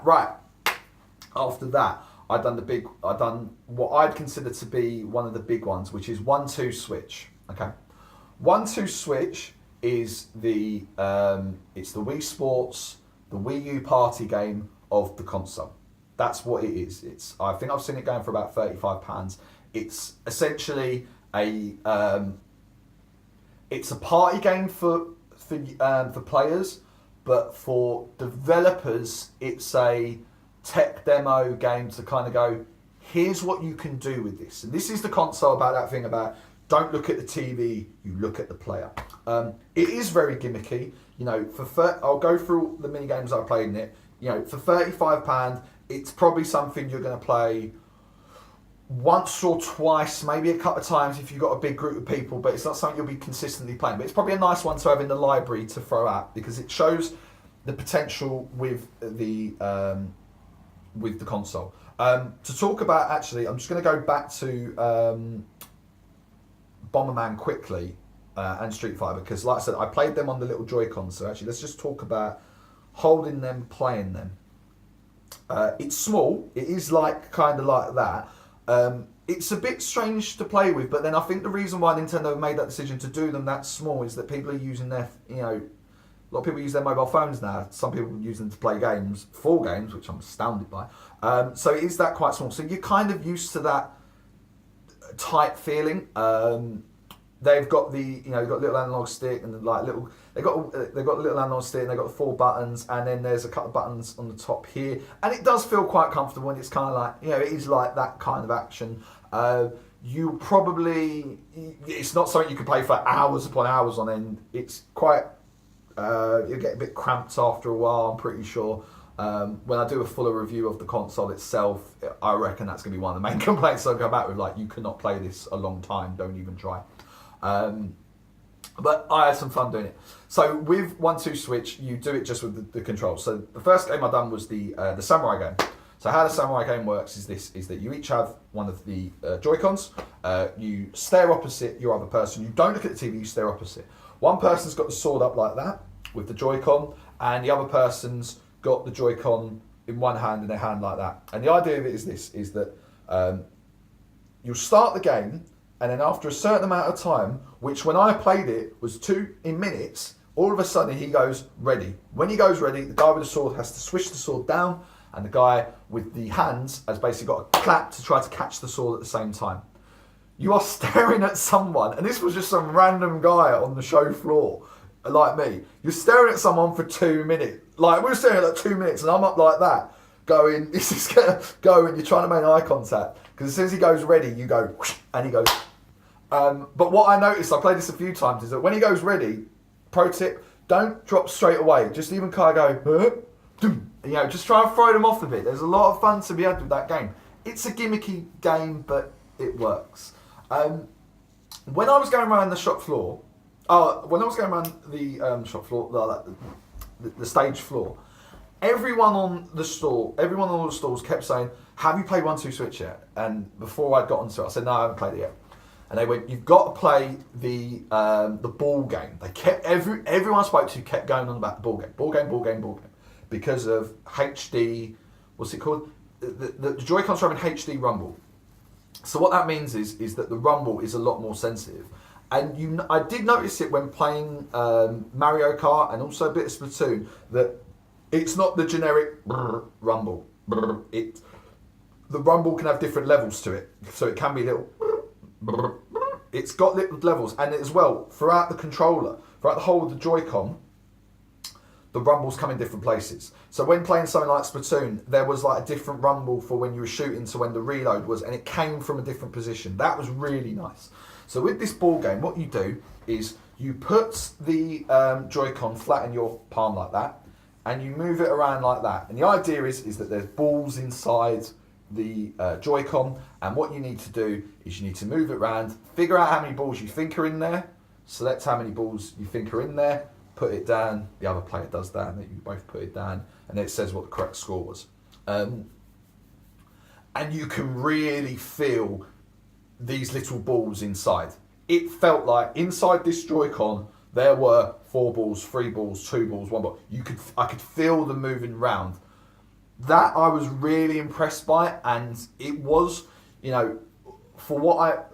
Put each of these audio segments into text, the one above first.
Right. After that, I done what I'd consider to be one of the big ones, which is 1-2 switch. Okay. 1-2 switch is it's the Wii Sports, the Wii U party game of the console. That's what it is. I think I've seen it going for about £35. It's essentially it's a party game for players, but for developers, it's a tech demo game to kind of go, here's what you can do with this. And this is the console about that thing about don't look at the TV, you look at the player. It is very gimmicky. You know, I'll go through the mini games I played in it. You know, for £35, it's probably something you're going to play once or twice, maybe a couple of times if you've got a big group of people, but it's not something you'll be consistently playing. But it's probably a nice one to have in the library to throw out because it shows the potential with the console. To talk about, actually, I'm just going to go back to Bomberman quickly and Street Fighter because, like I said, I played them on the little Joy-Cons. So actually, let's just talk about holding them, playing them. It's small. It is kind of like that. It's a bit strange to play with, but then I think the reason why Nintendo made that decision to do them that small is that people are using a lot of people use their mobile phones now. Some people use them to play games, full games, which I'm astounded by. So it is that quite small. So you're kind of used to that tight feeling. They've got they've got little analog stick and they've got the little analog stick and they've got the 4 buttons and then there's a couple of buttons on the top here and it does feel quite comfortable and it's kind of like, it is like that kind of action. It's not something you can play for hours upon hours on end. It's quite, you'll get a bit cramped after a while, I'm pretty sure. When I do a fuller review of the console itself, I reckon that's going to be one of the main complaints I'll go back with, you cannot play this a long time, don't even try. But I had some fun doing it. So with 1-2 switch, you do it just with the controls. So the first game I done was the samurai game. So how the samurai game works is that you each have one of the Joy-Cons. You stare opposite your other person. You don't look at the TV, you stare opposite. One person's got the sword up like that with the Joy-Con, and the other person's got the Joy-Con in one hand and their hand like that. And the idea of it is that you'll start the game, and then after a certain amount of time, which when I played it was 2 minutes, all of a sudden he goes ready. When he goes ready, the guy with the sword has to swish the sword down, and the guy with the hands has basically got a clap to try to catch the sword at the same time. You are staring at someone, and this was just some random guy on the show floor, like me. You're staring at someone for 2 minutes. We were staring at 2 minutes, and I'm up like that, going, this is going to go, and you're trying to make eye contact. Because as soon as he goes ready, you go, whoosh, and he goes. But what I noticed, I played this a few times, is that when he goes ready, pro tip, don't drop straight away. Just even kind of go, just try and throw them off a bit. There's a lot of fun to be had with that game. It's a gimmicky game, but it works. When I was going around the shop floor, the stage floor, everyone on all the stalls kept saying, have you played 1-2 Switch yet? And before I'd got onto it, I said, no, I haven't played it yet. And they went, you've got to play the ball game. They kept everyone I spoke to kept going on about the ball game, because of HD. What's it called? The Joy-Cons are having HD rumble. So what that means is that the rumble is a lot more sensitive. And I did notice it when playing Mario Kart and also a bit of Splatoon that it's not the generic rumble. The rumble can have different levels to it, so it can be little. It's got little levels, and as well throughout the controller, throughout the whole of the Joy-Con, the rumbles come in different places. So when playing something like Splatoon, there was a different rumble for when you were shooting to when the reload was, and it came from a different position. That was really nice. So with this ball game, what you do is you put the Joy-Con flat in your palm like that, and you move it around like that. And the idea is that there's balls inside the Joy-Con, and what you need to do is you need to move it around, figure out how many balls you think are in there, select how many balls you think are in there, put it down, the other player does that, and then you both put it down, and then it says what the correct score was. And you can really feel these little balls inside. It felt like inside this Joy-Con there were 4 balls, 3 balls, 2 balls, 1 ball. I could feel them moving around. that I was really impressed by, and it was, you know, for what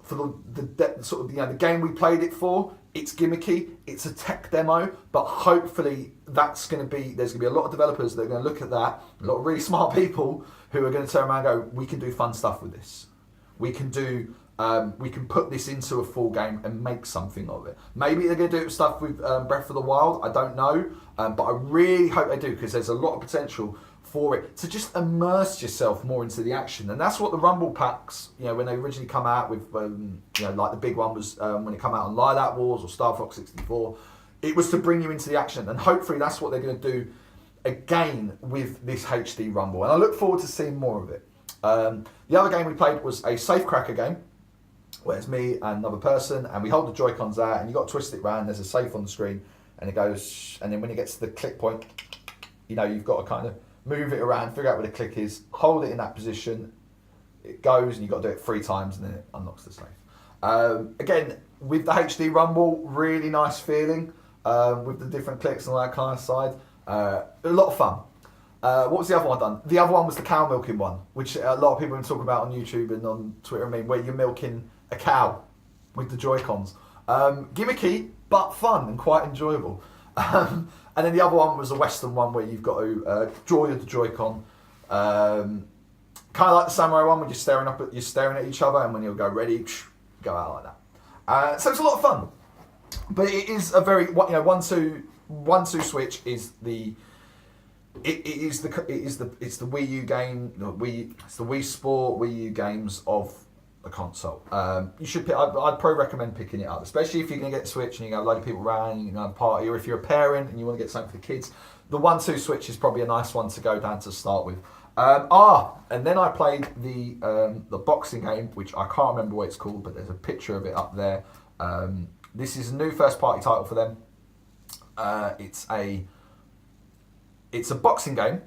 for the sort of, you know, the game we played it for. It's gimmicky, it's a tech demo, but hopefully there's going to be a lot of developers that are going to look at that, a lot of really smart people who are going to turn around and go, we can do fun stuff with this. We can put this into a full game and make something of it. Maybe they're going to do stuff with Breath of the Wild, I don't know, but I really hope they do, because there's a lot of potential for it to just immerse yourself more into the action. And that's what the Rumble packs, you know, when they originally come out with, you know, like the big one was when it came out on Lilac Wars or Star Fox 64, it was to bring you into the action. And hopefully that's what they're going to do again with this HD Rumble. And I look forward to seeing more of it. The other game we played was a Safecracker game, where it's me and another person, and we hold the Joy-Cons out, and you've got to twist it round, there's a safe on the screen, and it goes, and then when it gets to the click point, you know, you've got to kind of move it around, figure out where the click is, hold it in that position, it goes, and you've got to do it 3 times, and then it unlocks the safe. Again, with the HD Rumble, really nice feeling, with the different clicks and all that kind of side. A lot of fun. What was the other one done? The other one was the cow milking one, which a lot of people have been talking about on YouTube and on Twitter, where you're milking a cow with the Joy-Cons. Gimmicky, but fun and quite enjoyable. And then the other one was a Western one where you've got to draw the Joy-Con. Kind of like the Samurai one, where you're staring at each other, and when you'll go ready, go out like that. So it's a lot of fun. But it is a very, you know, 1-2 switch is the. It's the Wii U game. It's the Wii Sport, Wii U games of the console. You should. I'd probably recommend picking it up, especially if you're going to get the Switch and you got a load of people around, you can have a party, or if you're a parent and you want to get something for the kids. The 1-2 switch is probably a nice one to go down to start with. And then I played the boxing game, which I can't remember what it's called, but there's a picture of it up there. This is a new first party title for them. It's a boxing game.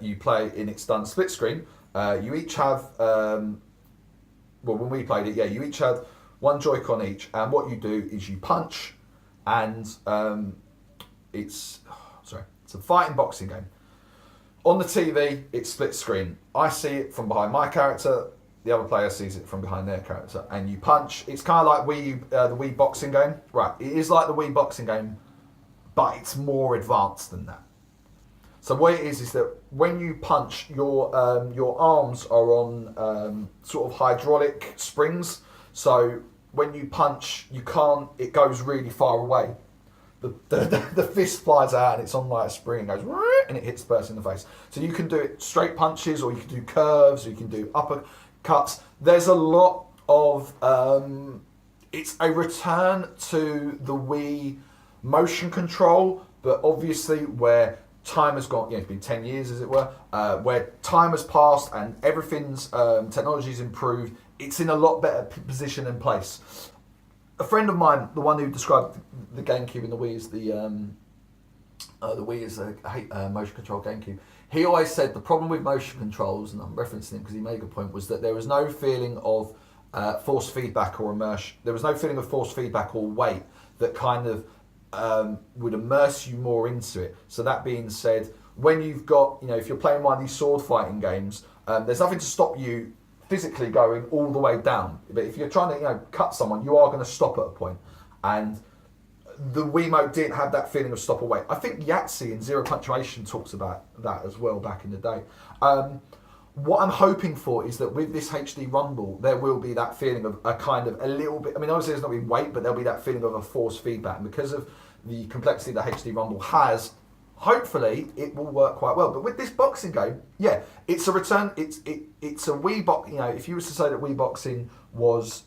You play, and it's done split screen. You each have, when we played it, you each had one Joy-Con each, and what you do is you punch, and it's a fighting boxing game. On the TV, it's split screen. I see it from behind my character, the other player sees it from behind their character, and you punch. It's kind of like the Wii boxing game. Right, it is like the Wii boxing game, but it's more advanced than that. So what it is that when you punch, your arms are on sort of hydraulic springs. So when you punch, it goes really far away. The fist flies out and it's on like a spring and goes, and it hits the person in the face. So you can do it straight punches, or you can do curves, or you can do uppercuts. There's a lot of, it's a return to the Wii motion control, but obviously where time has gone, it's been 10 years as it were, where time has passed and everything's technology's improved. It's in a lot better position and place. A friend of mine, the one who described the GameCube and the Wii is a motion control GameCube, he always said the problem with motion controls, and I'm referencing him because he made a good point, was that there was no feeling of force feedback or immersion. There was no feeling of force feedback or weight that kind of would immerse you more into it. So that being said, when you've got, if you're playing one of these sword fighting games, there's nothing to stop you physically going all the way down. But if you're trying to, cut someone, you are going to stop at a point. And the Wiimote didn't have that feeling of stop away. I think Yahtzee and Zero Punctuation talks about that as well back in the day. What I'm hoping for is that with this HD Rumble, there will be that feeling of a kind of a little bit, obviously there's not going to be weight, but there'll be that feeling of a force feedback. And because of the complexity that HD Rumble has, hopefully it will work quite well. But with this boxing game, it's a return. It's a Wii box. If you were to say that Wii boxing was,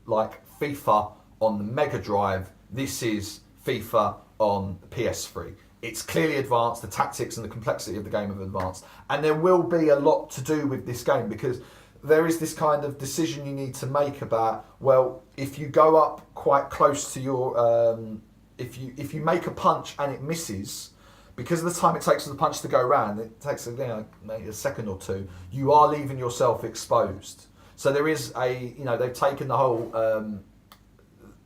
like FIFA on the Mega Drive, this is FIFA on the PS3. It's clearly advanced. The tactics and the complexity of the game have advanced, and there will be a lot to do with this game because there is this kind of decision you need to make about, well, if you go up quite close to your if you make a punch and it misses, because of the time it takes for the punch to go round, it takes maybe a second or two, you are leaving yourself exposed. So there is they've taken the whole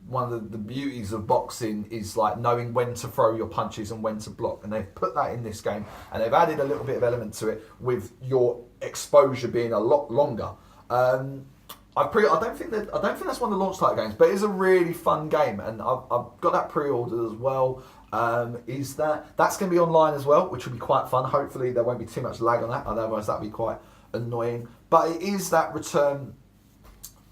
one of the beauties of boxing is like knowing when to throw your punches and when to block, and they've put that in this game, and they've added a little bit of element to it with your exposure being a lot longer. I don't think that's one of the launch title games, but it's a really fun game, and I've got that pre-ordered as well. That's going to be online as well, which will be quite fun. Hopefully there won't be too much lag on that, otherwise that'd be quite annoying. But it is that return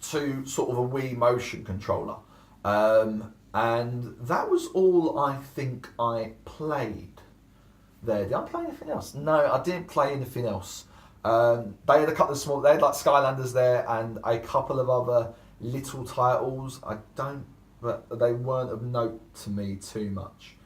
to sort of a Wii motion controller, and that was all I think I played there. Did I play anything else? No, I didn't play anything else. They had a couple of small. They had like Skylanders there and a couple of other little titles. But they weren't of note to me too much.